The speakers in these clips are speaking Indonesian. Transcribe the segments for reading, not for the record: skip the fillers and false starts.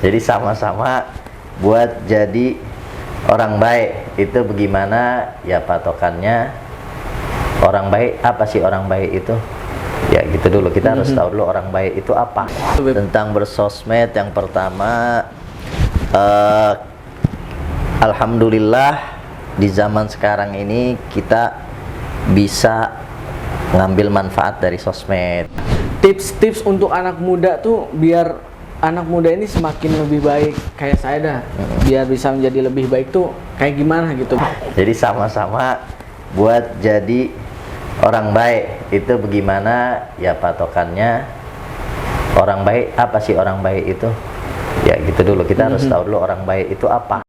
Jadi sama-sama buat jadi orang baik. Itu bagaimana ya patokannya? Orang baik, apa sih orang baik itu? Ya gitu dulu, kita harus tahu dulu orang baik itu apa. Tentang bersosmed, yang pertama, alhamdulillah di zaman sekarang ini kita bisa ngambil manfaat dari sosmed. Tips-tips untuk anak muda tuh biar anak muda ini semakin lebih baik kayak saya dah, biar bisa menjadi lebih baik tuh kayak gimana gitu. Jadi sama-sama buat jadi orang baik. Itu bagaimana ya patokannya? Orang baik, apa sih orang baik itu? Ya gitu dulu, kita harus tahu dulu orang baik itu apa.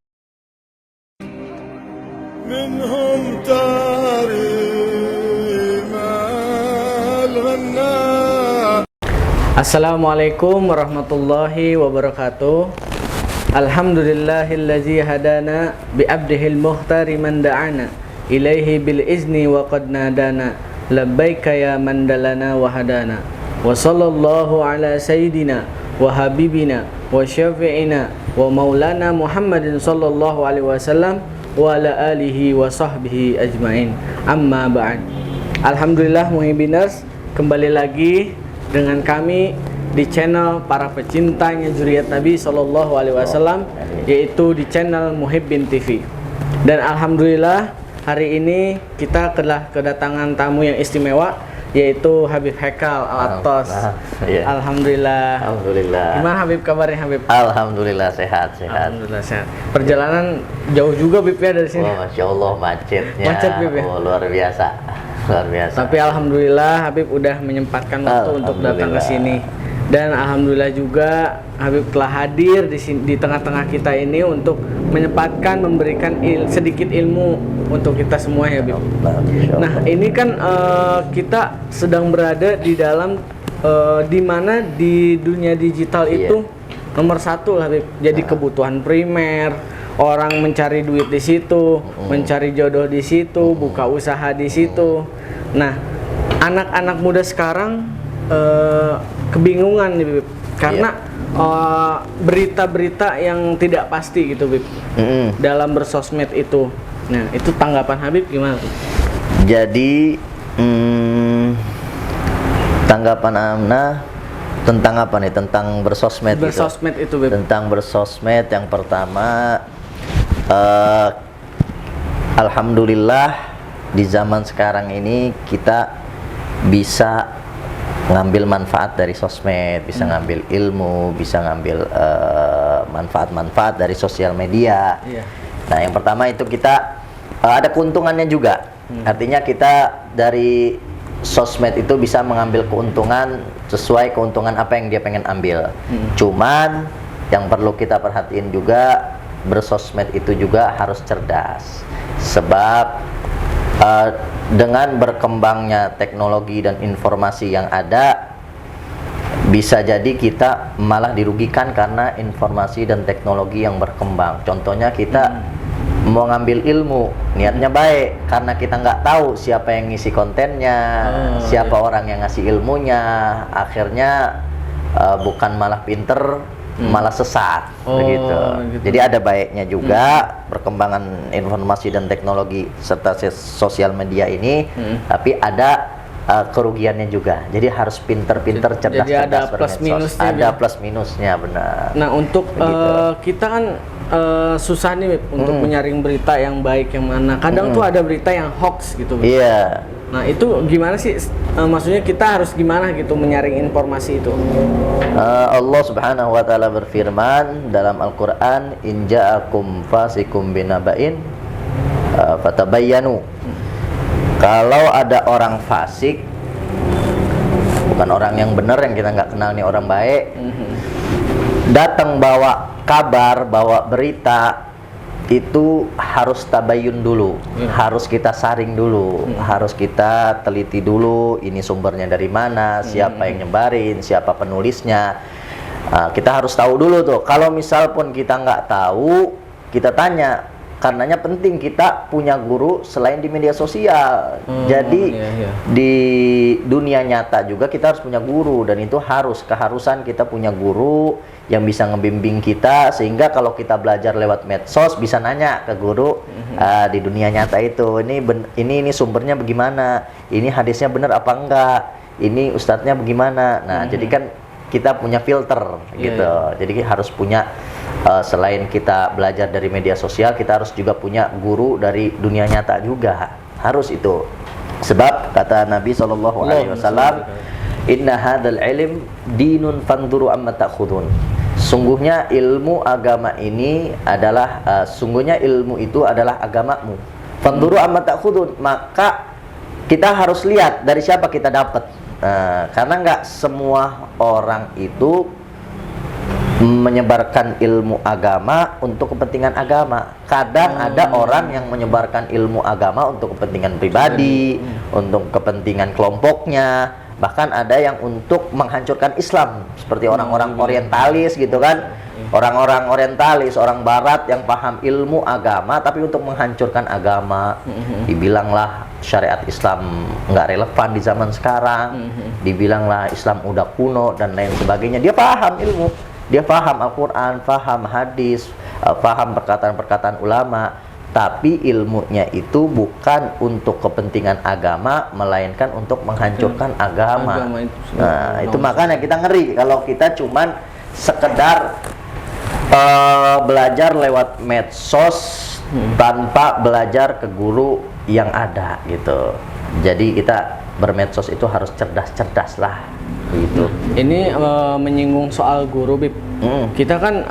Assalamualaikum warahmatullahi wabarakatuh. Alhamdulillahillazi hadana bi'abdihil muhtari man da'ana ilaihi bil izni wa qad nadana labbaika ya man dalana wa hadana wa sallallahu ala sayyidina wa habibina wa syafi'ina wa maulana Muhammadin sallallahu alaihi wasallam wa ala alihi wa sahbihi ajmain. Amma ba'd. Alhamdulillah muhibbiners, kembali lagi dengan kami di channel para pecintanya zuriat Nabi Sallallahu Alaihi Wasallam, yaitu di channel Muhibbin TV. Dan alhamdulillah hari ini kita telah kedatangan tamu yang istimewa, yaitu Habib Haikal Al-Attas. Alhamdulillah. Alhamdulillah. Gimana Habib kabarnya Habib? Alhamdulillah sehat. Alhamdulillah sehat. Perjalanan jauh juga Habib ya dari sini. Oh, Masya Allah macetnya. Macet Habib ya? Oh, luar biasa. Tapi alhamdulillah Habib udah menyempatkan waktu untuk datang ke sini. Dan alhamdulillah juga Habib telah hadir di tengah-tengah kita ini untuk menyempatkan memberikan sedikit ilmu untuk kita semua ya Habib. Nah ini kan kita sedang berada di dalam di mana di dunia digital itu nomor satu lah Habib. Jadi kebutuhan primer, orang mencari duit di situ, mencari jodoh di situ, buka usaha di situ. Nah, anak-anak muda sekarang kebingungan nih, Bib, karena berita-berita yang tidak pasti gitu, Bib, dalam bersosmed itu. Nah, itu tanggapan Habib gimana, Bib? Jadi tanggapan Amna tentang apa nih? Tentang bersosmed. Bersosmed itu, Bib. Tentang bersosmed, yang pertama, alhamdulillah di zaman sekarang ini kita bisa ngambil manfaat dari sosmed, bisa ngambil ilmu, bisa ngambil manfaat-manfaat dari sosial media. Nah, yang pertama itu kita ada keuntungannya juga. Artinya kita dari sosmed itu bisa mengambil keuntungan sesuai keuntungan apa yang dia pengen ambil. Cuman yang perlu kita perhatiin juga, bersosmed itu juga harus cerdas. Sebab dengan berkembangnya teknologi dan informasi yang ada, bisa jadi kita malah dirugikan karena informasi dan teknologi yang berkembang. Contohnya kita mau ngambil ilmu, niatnya baik, karena kita nggak tahu siapa yang ngisi kontennya, siapa orang yang ngasih ilmunya, akhirnya bukan malah pinter, malah sesat, begitu. Jadi ada baiknya juga perkembangan informasi dan teknologi serta sosial media ini, tapi ada kerugiannya juga. Jadi harus pinter-pinter, cerdas-cerdas. Jadi ada plus minusnya. Ada plus minusnya, benar. Nah, untuk kita kan susah nih untuk menyaring berita yang baik yang mana. Kadang tuh ada berita yang hoax gitu. Iya. Nah, itu gimana sih? Maksudnya kita harus gimana gitu menyaring informasi itu? Allah Subhanahu wa taala berfirman dalam Al-Qur'an, "In ja'akum fasikum binaba'in fatabayyanu." Kalau ada orang fasik, bukan orang yang benar, yang kita nggak kenal nih orang baik, datang bawa kabar, bawa berita, itu harus tabayun dulu, harus kita saring dulu, harus kita teliti dulu, ini sumbernya dari mana, siapa yang nyebarin, siapa penulisnya. Kita harus tahu dulu tuh. Kalau misal pun kita nggak tahu, kita tanya karenanya penting kita punya guru selain di media sosial. Jadi di dunia nyata juga kita harus punya guru, dan itu keharusan kita punya guru yang bisa ngebimbing kita, sehingga kalau kita belajar lewat medsos bisa nanya ke guru di dunia nyata itu, ini sumbernya bagaimana, ini hadisnya benar apa enggak, ini ustadznya bagaimana. Nah, jadi kan kita punya filter gitu. Jadi harus punya selain kita belajar dari media sosial, kita harus juga punya guru dari dunia nyata juga. Harus itu. Sebab kata Nabi SAW, "Inna hadzal ilm dinun fanduru amma ta'khudun." Sungguhnya ilmu agama ini adalah sungguhnya ilmu itu adalah agamamu. Fanduru amma ta'khudun, maka kita harus lihat dari siapa kita dapat. Karena nggak semua orang itu menyebarkan ilmu agama untuk kepentingan agama. Kadang ada orang yang menyebarkan ilmu agama untuk kepentingan pribadi, untuk kepentingan kelompoknya, bahkan ada yang untuk menghancurkan Islam, seperti orang-orang orientalis gitu kan. Orang-orang orientalis, orang barat yang paham ilmu agama tapi untuk menghancurkan agama. Dibilanglah syariat Islam nggak relevan di zaman sekarang, dibilanglah Islam udah kuno dan lain sebagainya. Dia paham ilmu, dia paham Al-Quran, paham hadis, paham perkataan-perkataan ulama, tapi ilmunya itu bukan untuk kepentingan agama, melainkan untuk menghancurkan agama. Nah, itu makanya kita ngeri kalau kita cuman sekedar belajar lewat medsos tanpa belajar ke guru yang ada gitu. Jadi kita bermedsos itu harus cerdas-cerdas lah gitu. Ini menyinggung soal guru, Bib. Kita kan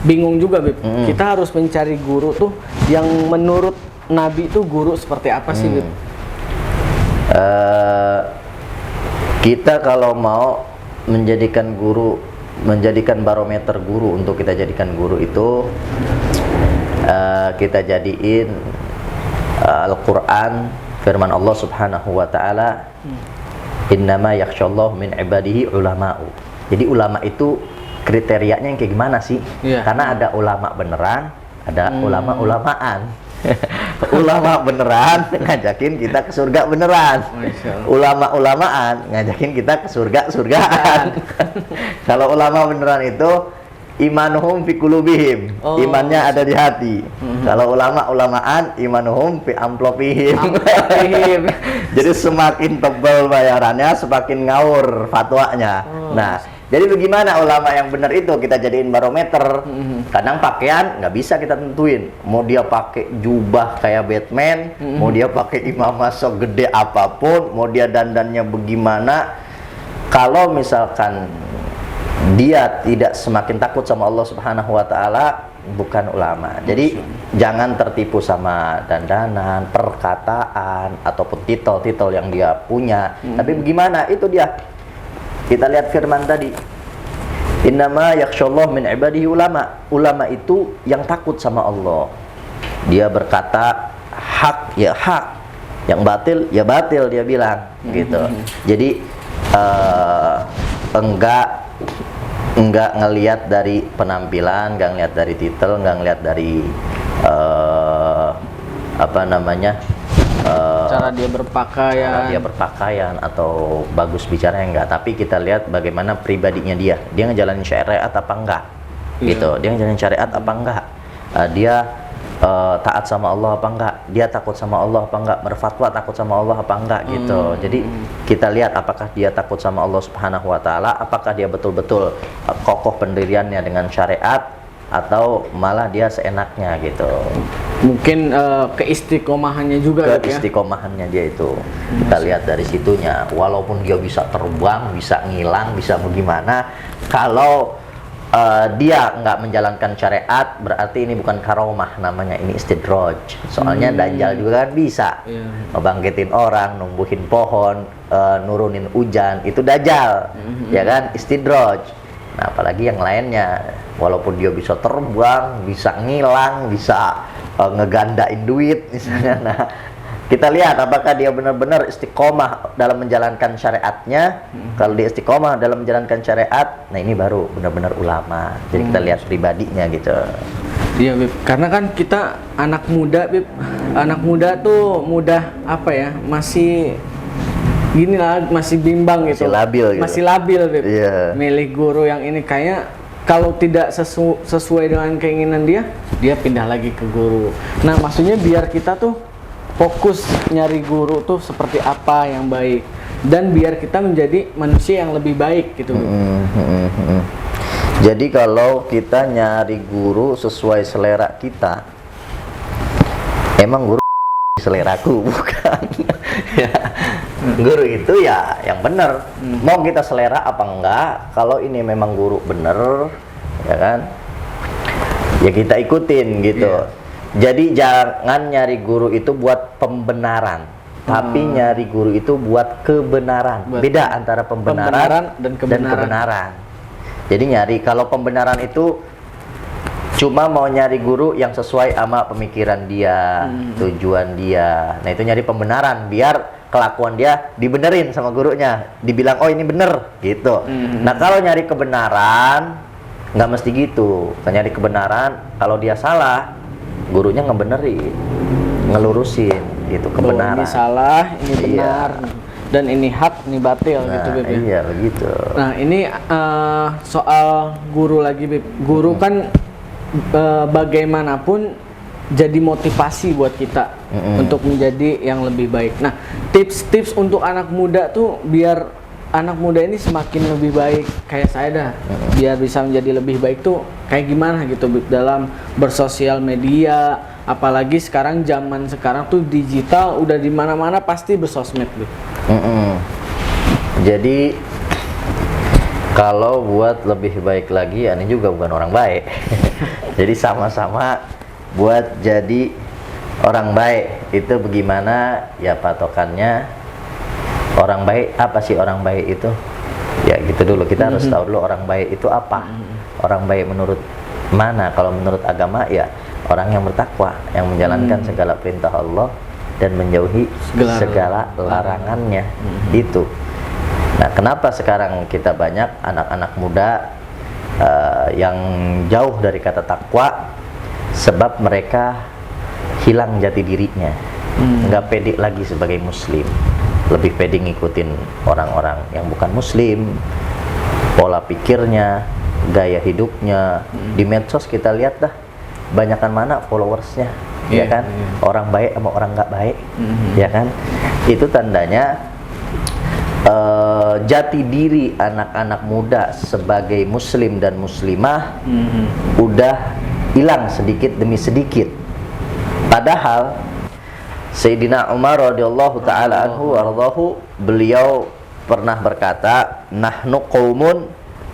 bingung juga, Bib. Kita harus mencari guru tuh yang menurut Nabi itu guru seperti apa sih, Bib? Kita kalau mau menjadikan barometer guru untuk kita jadikan guru itu, kita jadiin Al-Quran, firman Allah Subhanahu wa Ta'ala, "Innama yakhsyallahu min ibadihi ulama'u." Jadi ulama itu kriterianya yang kayak gimana sih? Karena ada ulama beneran, ada ulama-ulamaan. Ulama beneran ngajakin kita ke surga beneran. Ulama-ulamaan ngajakin kita ke surga-surgaan. Kalau ulama beneran itu imanuhum fi qulubihim, imannya ada di hati. Kalau ulama-ulamaan imanuhum fi amplopihim. Jadi semakin tebal bayarannya, semakin ngawur fatwanya. Nah, jadi bagaimana ulama yang benar itu kita jadiin barometer. Kadang pakaian nggak bisa kita tentuin. Mau dia pakai jubah kayak Batman, mau dia pakai imamah segede apapun, mau dia dandannya bagaimana. Kalau misalkan dia tidak semakin takut sama Allah Subhanahu wa Ta'ala, bukan ulama. Jadi jangan tertipu sama dandanan, perkataan, ataupun titel-titel yang dia punya. Tapi bagaimana? Itu dia. Kita lihat firman tadi. Innama yakhsyallahu min ibadihi ulama. Ulama itu yang takut sama Allah. Dia berkata hak ya hak, yang batil ya batil, dia bilang gitu. Jadi enggak ngelihat dari penampilan, enggak ngelihat dari titel, enggak ngelihat dari cara dia berpakaian, atau bagus bicara enggak, tapi kita lihat bagaimana pribadinya dia ngejalanin syariat apa enggak gitu, dia ngejalanin syariat apa enggak, dia taat sama Allah apa enggak, dia takut sama Allah apa enggak, berfatwa takut sama Allah apa enggak gitu. Jadi kita lihat apakah dia takut sama Allah Subhanahu wa Ta'ala, apakah dia betul-betul kokoh pendiriannya dengan syariat, atau malah dia seenaknya gitu. Mungkin keistiqomahannya juga, keistiqomahannya dia itu kita lihat dari situnya. Walaupun dia bisa terbang, bisa ngilang, bisa bagaimana, kalau dia nggak menjalankan syariat, berarti ini bukan karomah, namanya ini istidraj. Soalnya dajjal juga kan bisa ngebangkitin orang, numbuhin pohon, nurunin hujan, itu dajjal, ya kan, istidraj. Nah, apalagi yang lainnya, walaupun dia bisa terbang, bisa ngilang, bisa ngegandain duit misalnya. Nah, kita lihat apakah dia benar-benar istiqomah dalam menjalankan syariatnya. Kalau dia istiqomah dalam menjalankan syariat, nah ini baru benar-benar ulama. Jadi kita lihat pribadinya gitu. Iya Bib, karena kan kita anak muda Bib, anak muda tuh mudah apa ya, masih gini lah, masih bimbang gitu, Masih labil gitu. masih labil Bib. Iya. Milih guru yang ini kayak kalau tidak sesuai dengan keinginan dia pindah lagi ke guru. Nah maksudnya biar kita tuh fokus nyari guru tuh seperti apa yang baik, dan biar kita menjadi manusia yang lebih baik gitu Bib. Jadi kalau kita nyari guru sesuai selera kita, emang guru seleraku bukan. Ya, guru itu ya yang benar. Mau kita selera apa enggak, kalau ini memang guru bener, ya kan, ya kita ikutin gitu. Jadi jangan nyari guru itu buat pembenaran, tapi nyari guru itu buat kebenaran. Beda antara pembenaran dan kebenaran. Jadi nyari, kalau pembenaran itu cuma mau nyari guru yang sesuai sama pemikiran dia, tujuan dia. Nah itu nyari pembenaran, biar kelakuan dia dibenerin sama gurunya, dibilang oh ini bener gitu. Nah kalau nyari kebenaran nggak mesti gitu. Nyari kebenaran, kalau dia salah, gurunya ngebenerin, ngelurusin gitu kebenaran. Ini salah, ini benar. Dan ini hak, ini batil gitu Bib. Iya begitu. Nah ini soal guru lagi Bib. Guru kan bagaimanapun jadi motivasi buat kita untuk menjadi yang lebih baik. Nah tips-tips untuk anak muda tuh biar anak muda ini semakin lebih baik kayak saya dah, biar bisa menjadi lebih baik tuh kayak gimana gitu Bib, dalam bersosial media, apalagi sekarang zaman sekarang tuh digital, udah di mana-mana pasti bersosmed Bib. Jadi kalau buat lebih baik lagi, ini juga bukan orang baik. Jadi sama-sama buat jadi orang baik itu bagaimana ya, patokannya orang baik apa sih? Orang baik itu ya gitu dulu, kita harus tahu dulu orang baik itu apa. Orang baik menurut mana? Kalau menurut agama ya orang yang bertakwa, yang menjalankan segala perintah Allah dan menjauhi segala larangannya. Itu. Nah kenapa sekarang kita banyak anak-anak muda yang jauh dari kata takwa? Sebab mereka hilang jati dirinya, nggak pede lagi sebagai muslim, lebih pede ngikutin orang-orang yang bukan muslim, pola pikirnya, gaya hidupnya. Di medsos kita lihat dah, banyakan mana followersnya, ya kan, orang baik sama orang nggak baik, ya kan. Itu tandanya jati diri anak-anak muda sebagai muslim dan muslimah udah hilang sedikit demi sedikit. Padahal Sayyidina Umar radhiyallahu taala anhu warḍahu, beliau pernah berkata, nahnu qaumun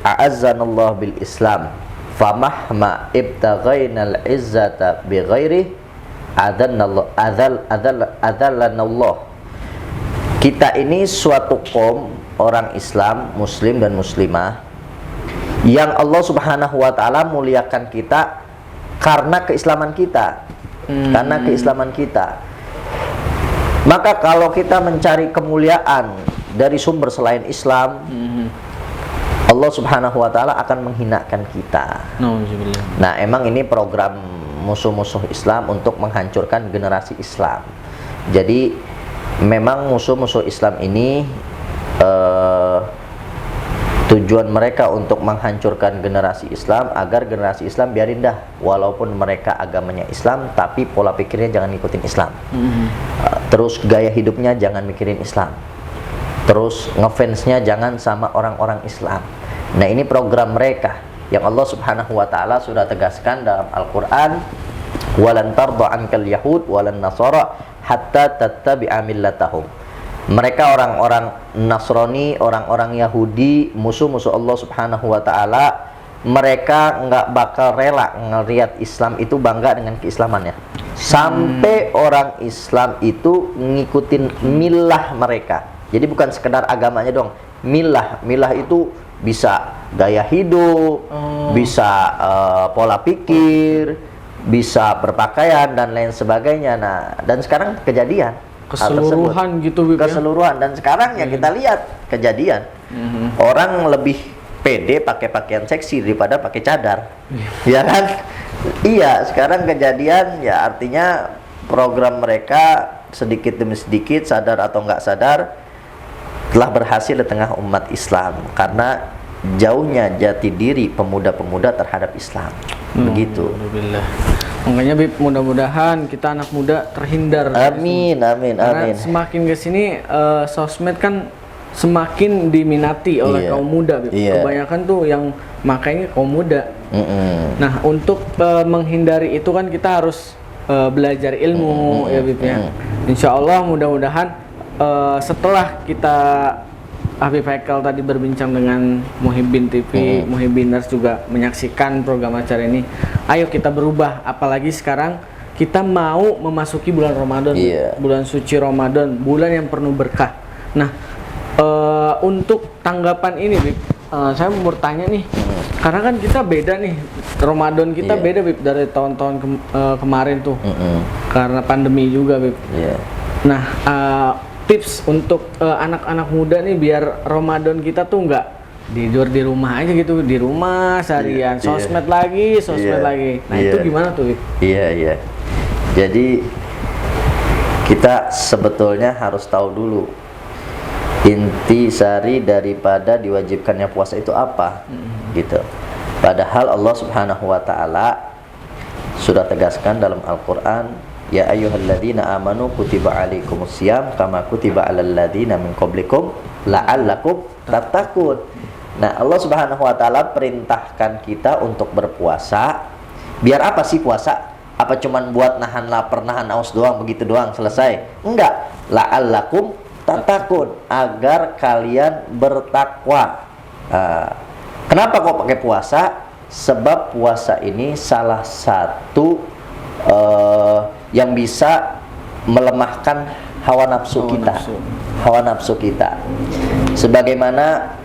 a'azzanallahu bil Islam, famahma ibtaghainal izzata bighairi adallanallah. Kita ini suatu kaum orang Islam, muslim dan muslimah, yang Allah Subhanahu wa taala muliakan kita karena keislaman kita. Karena keislaman kita. Maka kalau kita mencari kemuliaan dari sumber selain Islam, Allah Subhanahu wa taala akan menghinakan kita. Nah, emang ini program musuh-musuh Islam untuk menghancurkan generasi Islam. Jadi memang musuh-musuh Islam ini tujuan mereka untuk menghancurkan generasi Islam, agar generasi Islam biarin dah, walaupun mereka agamanya Islam, tapi pola pikirnya jangan ngikutin Islam. Terus gaya hidupnya jangan mikirin Islam. Terus ngefansnya jangan sama orang-orang Islam. Nah ini program mereka yang Allah Subhanahu wa taala sudah tegaskan dalam Al-Qur'an, walan tarda ankal yahud walan nasara hatta tattabi'a millatahum. Mereka orang-orang Nasrani, orang-orang Yahudi, musuh-musuh Allah Subhanahu wa taala, mereka nggak bakal rela ngelihat Islam itu bangga dengan keislamannya. Sampai orang Islam itu ngikutin milah mereka. Jadi bukan sekedar agamanya dong, milah itu bisa gaya hidup, bisa pola pikir, bisa berpakaian dan lain sebagainya. Nah, dan sekarang kejadian keseluruhan gitu Bib, keseluruhan. Dan sekarang ya kita lihat kejadian orang lebih pede pakai pakaian seksi daripada pakai cadar, ya kan? Iya, sekarang kejadian ya artinya program mereka sedikit demi sedikit, sadar atau nggak sadar, telah berhasil di tengah umat Islam karena jauhnya jati diri pemuda-pemuda terhadap Islam. Begitu. Alhamdulillah. Makanya Bib, mudah-mudahan kita anak muda terhindar. Amin, amin, Karena amin. semakin kesini sosmed kan semakin diminati oleh Iya. kaum muda, Bib. Iya. Kebanyakan tuh yang makanya kaum muda. Mm-mm. Nah, untuk menghindari itu kan kita harus belajar ilmu, ya Bib ya. Insya Allah mudah-mudahan setelah kita Habib Haikal tadi berbincang dengan Muhibbin TV, Muhibbiners juga menyaksikan program acara ini. Ayo kita berubah, apalagi sekarang kita mau memasuki bulan Ramadan, Iya. bulan suci Ramadan, bulan yang penuh berkah. Nah, untuk tanggapan ini, Bib, saya mau bertanya nih, karena kan kita beda nih, Ramadan kita Iya. beda, Bib, dari tahun-tahun kemarin tuh, Mm-mm. karena pandemi juga, Bib. Iya. Nah, tips untuk anak-anak muda nih biar Ramadan kita tuh nggak tidur di rumah aja gitu, di rumah seharian, Iya. sosmed lagi, sosmed Iya. lagi. Nah, Iya. itu gimana tuh, Bib? Iya, iya. Jadi kita sebetulnya harus tahu dulu inti sari daripada diwajibkannya puasa itu apa, gitu. Padahal Allah Subhanahu wa taala sudah tegaskan dalam Al-Qur'an, ya ayyuhalladzina amanu kutiba alaikumusiyam kama kutiba alal ladzina min qablikum la'allakum tattaqun. Nah, Allah Subhanahu wa taala perintahkan kita untuk berpuasa. Biar apa sih puasa? Apa cuman buat nahan lapar, nahan haus doang, begitu doang selesai? Enggak. La'allakum tattaqun, agar kalian bertakwa. Kenapa kok pakai puasa? Sebab puasa ini salah satu yang bisa melemahkan hawa nafsu kita. Hawa nafsu kita. Sebagaimana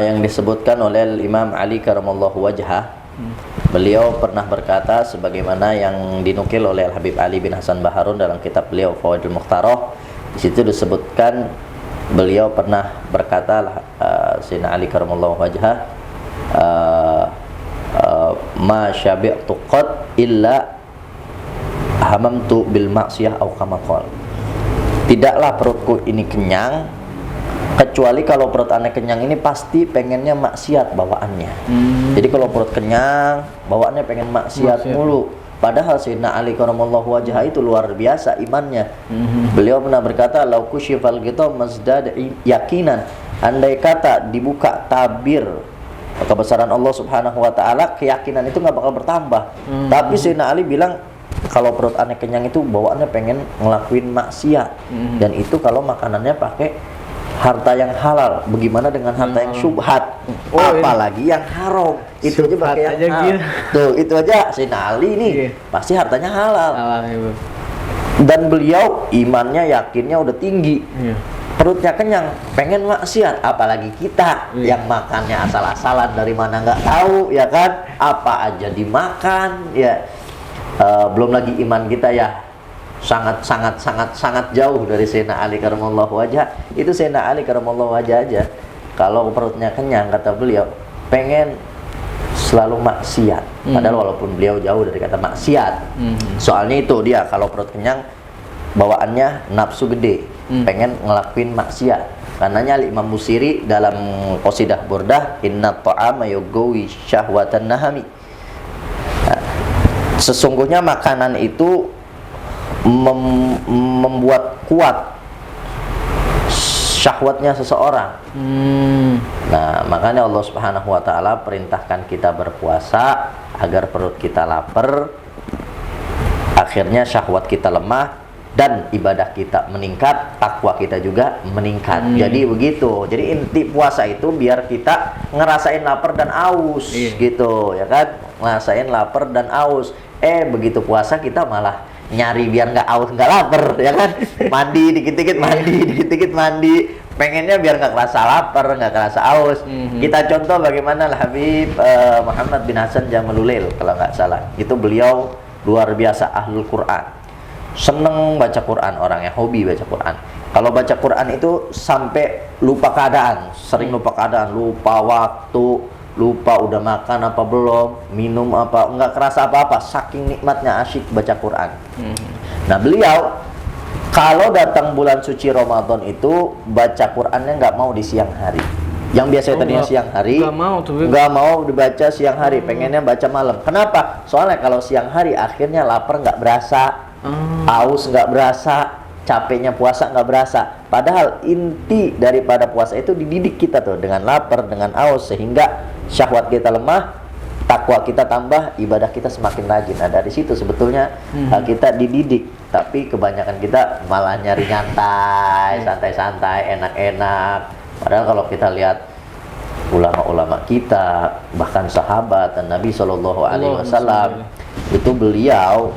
yang disebutkan oleh Imam Ali karamallahu wajhah. Beliau pernah berkata sebagaimana yang dinukil oleh Habib Ali bin Hasan Baharun dalam kitab beliau Fawaidul Mukhtarah. Di situ disebutkan beliau pernah berkata, Sayyidina Ali karamallahu wajhah, ma syabi'tu qad illa hamamtu bil maksiyah au kama qala. Tidaklah perutku ini kenyang kecuali kalau perut aneh kenyang ini pasti pengennya maksiat bawaannya. Jadi kalau perut kenyang bawaannya pengen maksiat mulu. Padahal Sayyidina Ali karamallahu wajhah itu luar biasa imannya. Beliau pernah berkata, lau kusyifal ghitham mazdad yakinan. Andai kata dibuka tabir kebesaran Allah Subhanahu wa taala, keyakinan itu nggak bakal bertambah. Tapi Sayyidina Ali bilang kalau perut aneh kenyang itu bawaannya pengen ngelakuin maksiat. Dan itu kalau makanannya pakai harta yang halal. Bagaimana dengan harta yang syubhat? Apalagi yang haram. Itu aja pakai yang halal. Tuh, itu aja Sayyidina Ali nih pasti hartanya halal. Dan beliau imannya, yakinnya udah tinggi. Perutnya kenyang, pengen maksiat. Apalagi kita yang makannya asal-asalan, dari mana nggak tahu, ya kan? Apa aja dimakan, ya. Belum lagi iman kita ya sangat jauh dari Sayyidina Ali karamallahu wajhah. Itu Sayyidina Ali karamallahu wajhah aja kalau perutnya kenyang, kata beliau, pengen selalu maksiat. Padahal walaupun beliau jauh dari kata maksiat. Soalnya itu dia kalau perut kenyang bawaannya nafsu gede, pengen ngelakuin maksiat. Karenanya Imam Busiri dalam qasidah Burdah, inna ta'ama yugawi syahwatan nahami. Sesungguhnya makanan itu membuat kuat syahwatnya seseorang. Nah, makanya Allah Subhanahu wa taala perintahkan kita berpuasa agar perut kita lapar, akhirnya syahwat kita lemah dan ibadah kita meningkat, takwa kita juga meningkat. Jadi begitu. Jadi inti puasa itu biar kita ngerasain lapar dan aus, gitu, ya kan? Ngerasain lapar dan aus. Begitu puasa kita malah nyari biar nggak aus, nggak lapar, ya kan? Mandi dikit-dikit, mandi dikit-dikit, mandi. Pengennya biar nggak kerasa lapar, nggak kerasa aus. Kita contoh bagaimana Habib Muhammad bin Hasan Jamalulail kalau nggak salah. Itu beliau luar biasa ahlul Quran. Seneng baca Quran, orangnya hobi baca Quran. Kalau baca Quran itu sampai lupa keadaan, sering lupa keadaan, lupa waktu, lupa udah makan apa belum, minum apa, nggak kerasa apa-apa, saking nikmatnya asyik baca Quran. Nah beliau kalau datang bulan suci Ramadan itu baca Qurannya nggak mau di siang hari. Yang biasanya tadinya siang hari, nggak mau dibaca siang hari, pengennya baca malam. Kenapa? Soalnya kalau siang hari akhirnya lapar nggak berasa, aus nggak berasa, capeknya puasa nggak berasa. Padahal inti daripada puasa itu dididik kita tuh dengan lapar, dengan aus, sehingga syahwat kita lemah, takwa kita tambah, ibadah kita semakin rajin. Nah dari situ sebetulnya kita dididik. Tapi kebanyakan kita malah nyari nyantai, santai-santai, enak-enak. Padahal kalau kita lihat ulama-ulama kita, bahkan sahabat dan Nabi Shallallahu Alaihi Wasallam, itu beliau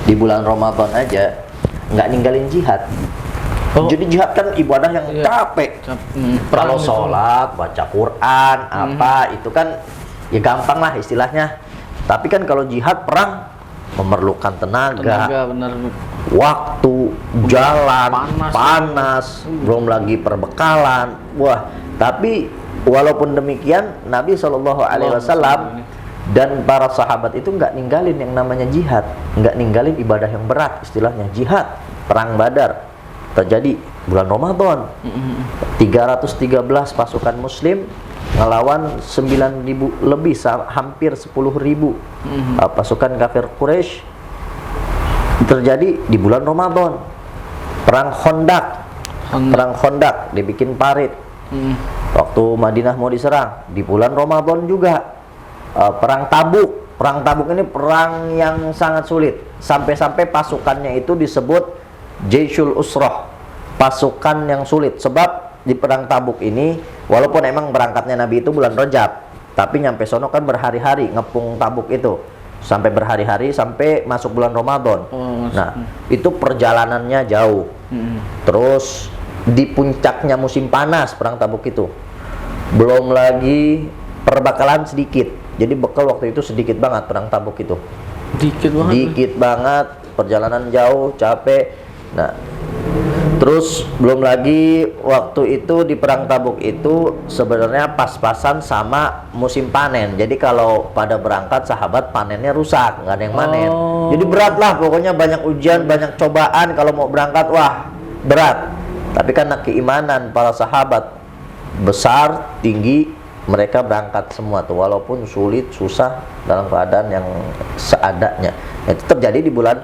di bulan Ramadan aja nggak ninggalin jihad. Jadi jihad kan ibadah yang capek. Kalau sholat, baca Quran, apa itu kan ya gampang lah istilahnya. Tapi kan kalau jihad perang memerlukan tenaga, benar. Waktu, jalan, panas, belum lagi perbekalan. Wah, tapi walaupun demikian Nabi Shallallahu Alaihi Wasallam dan para sahabat itu nggak ninggalin yang namanya jihad, nggak ninggalin ibadah yang berat, istilahnya jihad. Perang Badar terjadi bulan Ramadan, 313 pasukan Muslim ngelawan 9.000 lebih, hampir 10.000 pasukan kafir Quraisy, terjadi di bulan Ramadan. Perang Khandaq dibikin parit waktu Madinah mau diserang di bulan Ramadan juga. Perang Tabuk ini perang yang sangat sulit, sampai-sampai pasukannya itu disebut Jaisyul Usrah, pasukan yang sulit. Sebab di perang Tabuk ini walaupun emang berangkatnya Nabi itu bulan Rajab, tapi nyampe sono kan berhari-hari ngepung Tabuk itu, sampai berhari-hari sampai masuk bulan Ramadan. Nah itu perjalanannya jauh. Terus di puncaknya musim panas perang Tabuk itu, belum lagi perbekalan sedikit. Jadi bekal waktu itu sedikit banget perang Tabuk itu, dikit banget, perjalanan jauh, capek. Nah terus belum lagi waktu itu di perang Tabuk itu sebenarnya pas-pasan sama musim panen. Jadi kalau pada berangkat sahabat panennya rusak, nggak ada yang manen. Jadi berat lah pokoknya, banyak ujian, banyak cobaan. Kalau mau berangkat wah berat. Tapi karena keimanan para sahabat besar, tinggi, mereka berangkat semua tuh walaupun sulit, susah, dalam keadaan yang seadanya. Itu terjadi di bulan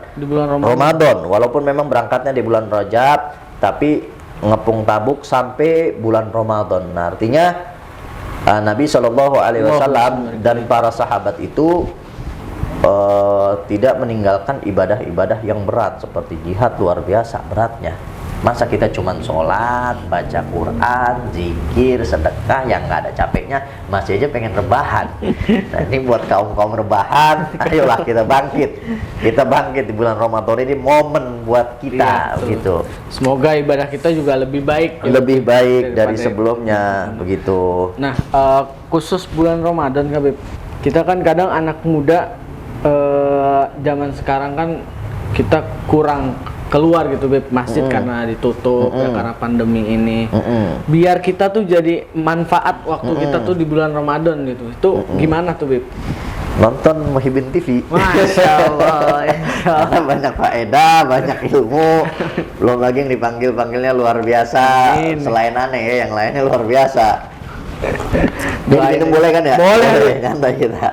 Ramadan. Walaupun memang berangkatnya di bulan Rajab, tapi ngepung Tabuk sampai bulan Ramadan. Nah, artinya Nabi Shallallahu Alaihi Wasallam dan para sahabat itu tidak meninggalkan ibadah-ibadah yang berat seperti jihad, luar biasa beratnya. Masa kita cuman sholat, baca Quran, zikir, sedekah yang nggak ada capeknya, masih aja pengen rebahan. Nah ini buat kaum rebahan, ayolah kita bangkit di bulan Ramadan ini, momen buat kita gitu. Semoga ibadah kita juga lebih baik dari sebelumnya begitu. Nah khusus bulan Ramadan Kak Beb, kita kan kadang anak muda zaman sekarang kan kita kurang keluar gitu Beb, masjid karena ditutup ya karena pandemi ini. Biar kita tuh jadi manfaat waktu kita tuh di bulan Ramadan gitu. Itu gimana tuh Beb? Nonton Muhibin TV. Masya Allah. Karena banyak faedah, banyak ilmu. Belum lagi yang dipanggilnya luar biasa. Selain aneh ya, yang lainnya luar biasa. Minum boleh kan ya? Boleh. Nyantai kita.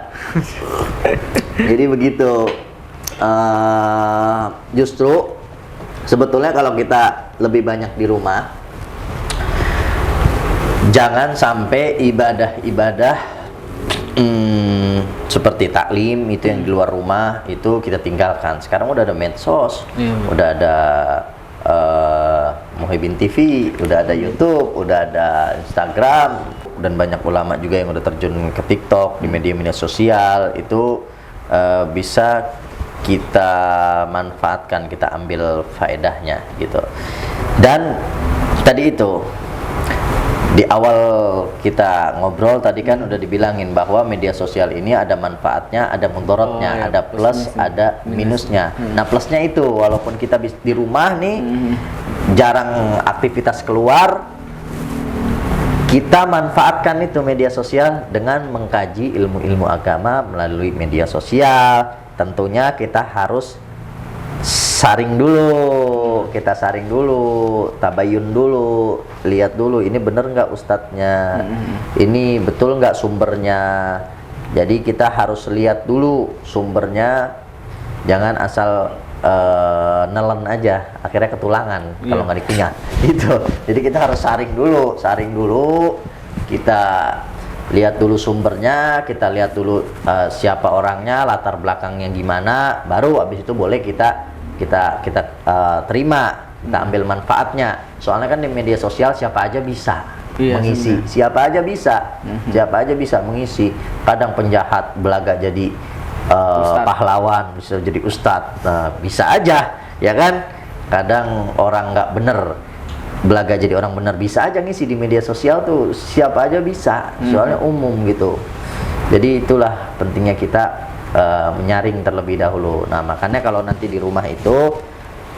Jadi begitu. Justru sebetulnya kalau kita lebih banyak di rumah, jangan sampai ibadah-ibadah seperti taklim itu yang di luar rumah itu kita tinggalkan. Sekarang udah ada medsos, udah ada Muhibin TV, udah ada YouTube, udah ada Instagram, dan banyak ulama juga yang udah terjun ke TikTok, di media-media sosial itu bisa kita manfaatkan, kita ambil faedahnya gitu. Dan tadi itu di awal kita ngobrol tadi kan udah dibilangin bahwa media sosial ini ada manfaatnya, ada mudorotnya, ada plus, ada minusnya. Nah plusnya itu walaupun kita di rumah nih jarang aktivitas keluar, kita manfaatkan itu media sosial dengan mengkaji ilmu-ilmu agama melalui media sosial. Tentunya kita harus saring dulu, tabayun dulu, lihat dulu ini bener nggak ustadznya, ini betul nggak sumbernya. Jadi kita harus lihat dulu sumbernya, jangan asal nelen aja, akhirnya ketulangan kalau nggak dikunyah. Gitu. Jadi kita harus saring dulu, kita lihat dulu sumbernya, kita lihat dulu siapa orangnya, latar belakangnya gimana, baru abis itu boleh kita terima, kita ambil manfaatnya. Soalnya kan di media sosial siapa aja bisa mengisi, siapa aja bisa mengisi. Kadang penjahat belaga jadi pahlawan, bisa jadi ustadz, bisa aja, ya kan? Kadang orang nggak bener belaga jadi orang benar, bisa aja ngisi di media sosial tuh, siapa aja bisa, soalnya umum gitu. Jadi itulah pentingnya kita menyaring terlebih dahulu. Nah makanya kalau nanti di rumah itu,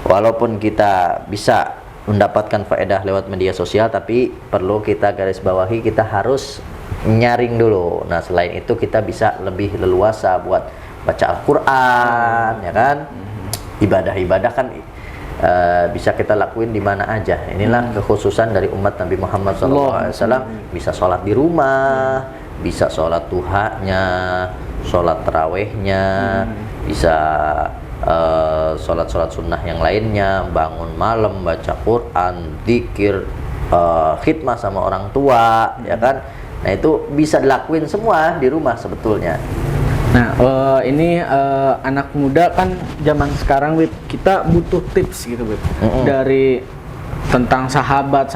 walaupun kita bisa mendapatkan faedah lewat media sosial, tapi perlu kita garis bawahi, kita harus nyaring dulu. Nah selain itu kita bisa lebih leluasa buat baca Al-Quran, ya kan? Ibadah-ibadah kan bisa kita lakuin di mana aja. Inilah kekhususan dari umat Nabi Muhammad SAW. Bisa sholat di rumah, bisa sholat duhanya, sholat tarawehnya, bisa sholat sunnah yang lainnya, bangun malam, baca Quran, zikir, khidmah sama orang tua, ya kan? Nah itu bisa dilakuin semua di rumah sebetulnya. Nah, ini anak muda kan zaman sekarang, Wib, kita butuh tips gitu, Wib, dari tentang sahabat,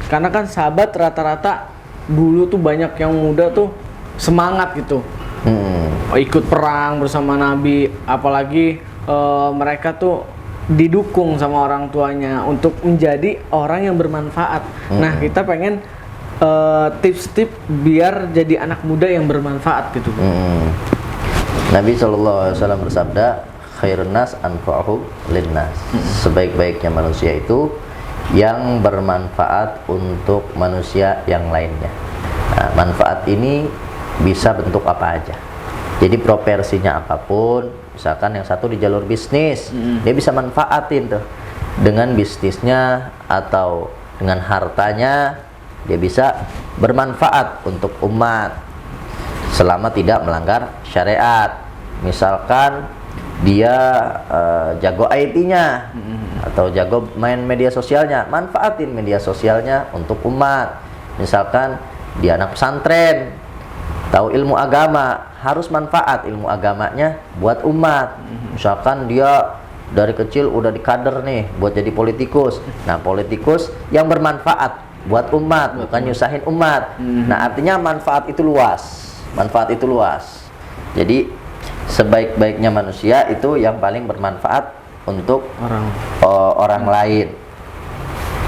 karena kan sahabat rata-rata dulu tuh banyak yang muda tuh semangat gitu, ikut perang bersama Nabi, apalagi mereka tuh didukung sama orang tuanya untuk menjadi orang yang bermanfaat. Nah, kita pengen tips-tips biar jadi anak muda yang bermanfaat gitu. Nabi SAW bersabda, khairun nas anfa'uhum linnas. Sebaik-baiknya manusia itu yang bermanfaat untuk manusia yang lainnya. Nah, manfaat ini bisa bentuk apa aja. Jadi proporsinya apapun. Misalkan yang satu di jalur bisnis, dia bisa manfaatin tuh dengan bisnisnya atau dengan hartanya, dia bisa bermanfaat untuk umat selama tidak melanggar syariat. Misalkan dia jago IT-nya atau jago main media sosialnya, manfaatin media sosialnya untuk umat. Misalkan dia anak pesantren, tahu ilmu agama, harus manfaat ilmu agamanya buat umat. Misalkan dia dari kecil udah dikader nih buat jadi politikus. Nah, politikus yang bermanfaat buat umat, bukan nyusahin umat. Nah, artinya manfaat itu luas. Jadi sebaik-baiknya manusia itu yang paling bermanfaat untuk orang lain.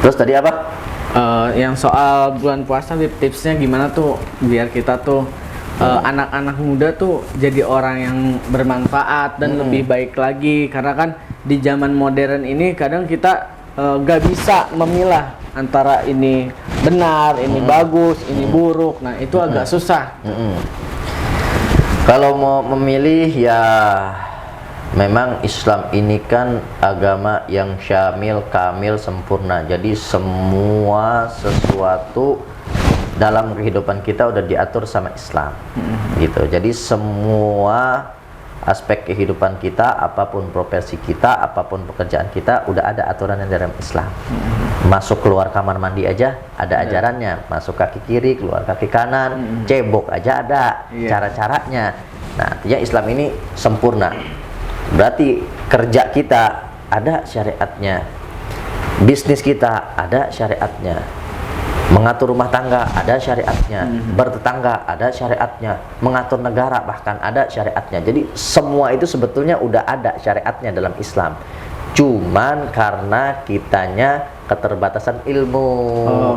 Terus tadi apa? Yang soal bulan puasa, tipsnya gimana tuh biar kita tuh anak-anak muda tuh jadi orang yang bermanfaat dan lebih baik lagi. Karena kan di zaman modern ini kadang kita gak bisa memilah antara ini benar, ini bagus, ini buruk. Nah itu agak susah. Kalau mau memilih ya memang Islam ini kan agama yang syamil, kamil, sempurna. Jadi semua sesuatu dalam kehidupan kita udah diatur sama Islam. Gitu. Jadi semua aspek kehidupan kita, apapun profesi kita, apapun pekerjaan kita, udah ada aturannya dalam Islam. Masuk keluar kamar mandi aja ada ajarannya, masuk kaki kiri, keluar kaki kanan, cebok aja ada cara-caranya. Nah, artinya Islam ini sempurna. Berarti kerja kita ada syariatnya, bisnis kita ada syariatnya, mengatur rumah tangga ada syariatnya, bertetangga ada syariatnya, mengatur negara bahkan ada syariatnya. Jadi semua itu sebetulnya udah ada syariatnya dalam Islam. Cuman karena kitanya keterbatasan ilmu,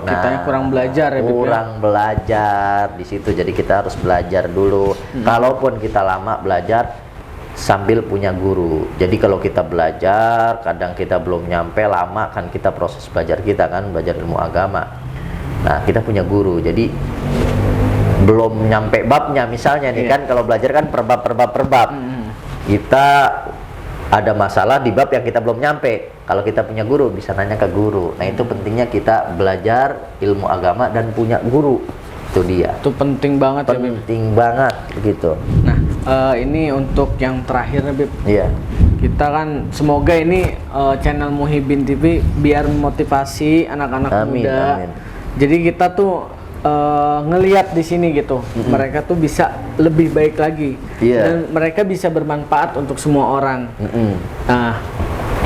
kitanya kurang belajar ya, kurang belajar di situ. Jadi kita harus belajar dulu. Kalaupun kita lama belajar sambil punya guru. Jadi kalau kita belajar, kadang kita belum nyampe, lama kan kita proses belajar kita kan, belajar ilmu agama. Nah, kita punya guru. Jadi belum nyampe babnya misalnya nih kan, kalau belajar kan per bab. Kita ada masalah di bab yang kita belum nyampe. Kalau kita punya guru bisa nanya ke guru. Nah, itu pentingnya kita belajar ilmu agama dan punya guru. Itu dia. Itu penting banget ya, Bib. Penting banget gitu. Nah, ini untuk yang terakhir, Bib. Iya. Kita kan semoga ini channel Muhibin TV biar memotivasi anak-anak Amin, muda. amin. Jadi kita tuh ngelihat di sini gitu, mereka tuh bisa lebih baik lagi, Iya. dan mereka bisa bermanfaat untuk semua orang. Nah,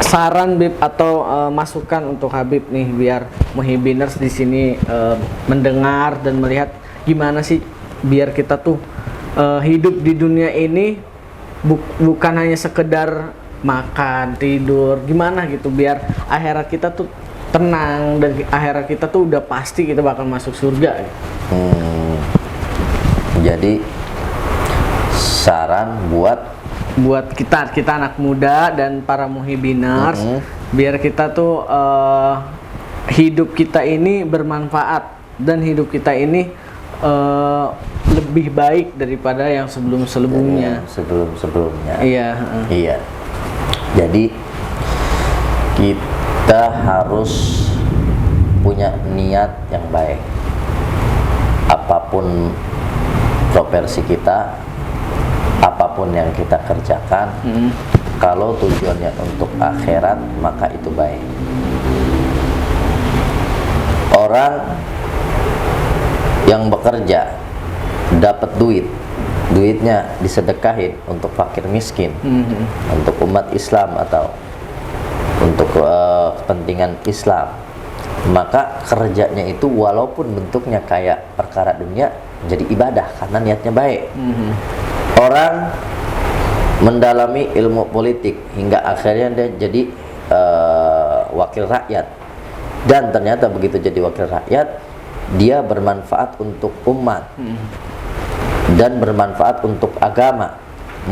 saran Bib atau masukan untuk Habib nih biar Muhibiners di sini mendengar dan melihat gimana sih biar kita tuh hidup di dunia ini bukan hanya sekedar makan, tidur, gimana gitu biar akhirat kita tuh tenang dan akhirat kita tuh udah pasti kita bakal masuk surga. Jadi saran buat kita anak muda dan para muhibiners biar kita tuh hidup kita ini bermanfaat dan hidup kita ini lebih baik daripada yang sebelumnya. Iya. Iya. Jadi kita harus punya niat yang baik. Apapun profesi kita, apapun yang kita kerjakan, kalau tujuannya untuk akhirat, maka itu baik. Orang yang bekerja dapat duitnya disedekahin untuk fakir miskin, untuk umat Islam atau untuk kepentingan Islam, maka kerjanya itu walaupun bentuknya kayak perkara dunia jadi ibadah karena niatnya baik. Orang mendalami ilmu politik hingga akhirnya dia jadi wakil rakyat, dan ternyata begitu jadi wakil rakyat dia bermanfaat untuk umat dan bermanfaat untuk agama,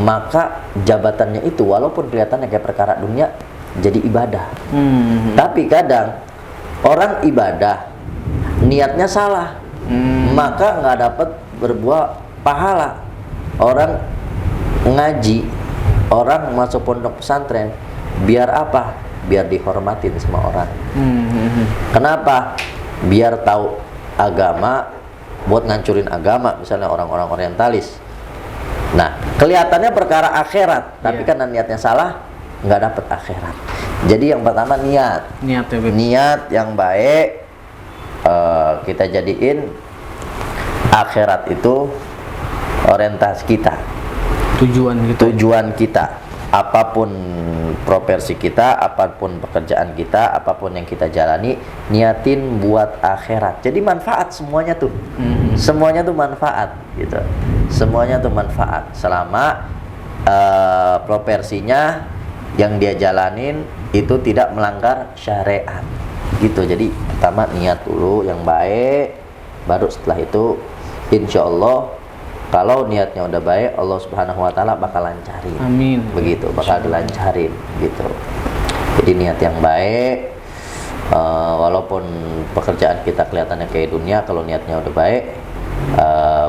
maka jabatannya itu walaupun kelihatannya kayak perkara dunia jadi ibadah. Tapi kadang orang ibadah niatnya salah, maka nggak dapat berbuah pahala. Orang ngaji, orang masuk pondok pesantren, biar apa? Biar dihormatin sama orang. Kenapa? Biar tahu agama, buat ngancurin agama, misalnya orang-orang orientalis. Nah, kelihatannya perkara akhirat, tapi karena niatnya salah, nggak dapat akhirat. Jadi yang pertama niat yang baik. Kita jadiin akhirat itu orientasi kita, tujuan kita. Apapun profesi kita, apapun pekerjaan kita, apapun yang kita jalani, niatin buat akhirat. Jadi manfaat semuanya tuh. Semuanya tuh manfaat gitu. Semuanya tuh manfaat selama profesinya yang dia jalanin itu tidak melanggar syariat gitu. Jadi pertama niat dulu yang baik, baru setelah itu insya Allah kalau niatnya udah baik, Allah Subhanahu wa Ta'ala bakal lancarin. Amin. Begitu, bakal dilancarin gitu. Jadi niat yang baik, walaupun pekerjaan kita kelihatannya kayak dunia, kalau niatnya udah baik,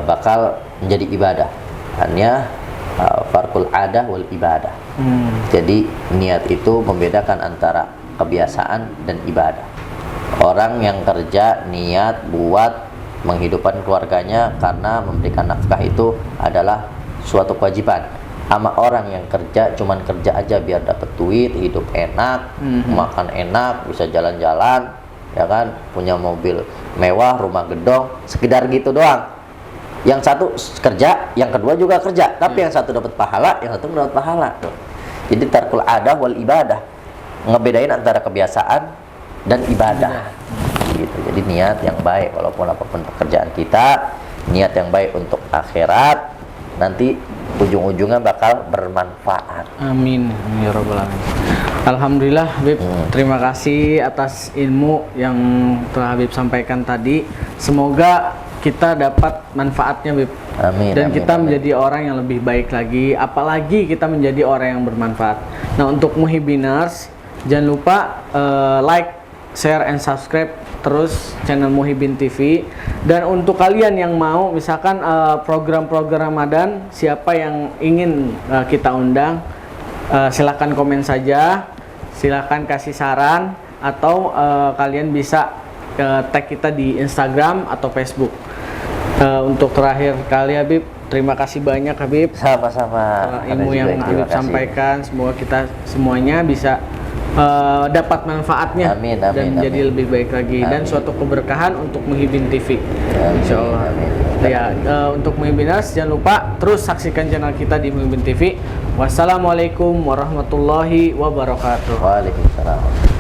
bakal menjadi ibadah. Hanya farqul adah wal ibadah. Jadi niat itu membedakan antara kebiasaan dan ibadah. Orang yang kerja niat buat menghidupkan keluarganya karena memberikan nafkah itu adalah suatu kewajiban. Sama orang yang kerja cuman kerja aja biar dapat duit, hidup enak, makan enak, bisa jalan-jalan, ya kan, punya mobil mewah, rumah gedong, sekedar gitu doang. Yang satu kerja, yang kedua juga kerja, tapi yang satu dapat pahala, yang satu mendapat pahala. Jadi tarkul adah wal ibadah, ngebedain antara kebiasaan dan ibadah. Gitu. Jadi niat yang baik, walaupun apapun pekerjaan kita, niat yang baik untuk akhirat, nanti ujung-ujungnya bakal bermanfaat. Amin ya rabbal alamin. Alhamdulillah Habib, terima kasih atas ilmu yang telah Habib sampaikan tadi. Semoga kita dapat manfaatnya Habib. Amin. Dan amin, kita amin. menjadi orang yang lebih baik lagi, apalagi kita menjadi orang yang bermanfaat. Nah, untuk Muhibiners, jangan lupa like, share, and subscribe terus channel Muhibin TV. Dan untuk kalian yang mau misalkan program-program Ramadan siapa yang ingin kita undang, silakan komen saja, silakan kasih saran, atau kalian bisa tag kita di Instagram atau Facebook. Untuk terakhir kali Habib, terima kasih banyak Habib. Sama-sama. Ilmu yang Habib sampaikan, semoga kita semuanya bisa dapat manfaatnya. Amin, dan jadi lebih baik lagi. Dan suatu keberkahan untuk Muhibin TV. Insya Allah. Ya, untuk Muhibiners jangan lupa terus saksikan channel kita di Muhibin TV. Wassalamualaikum warahmatullahi wabarakatuh. Waalaikumsalam.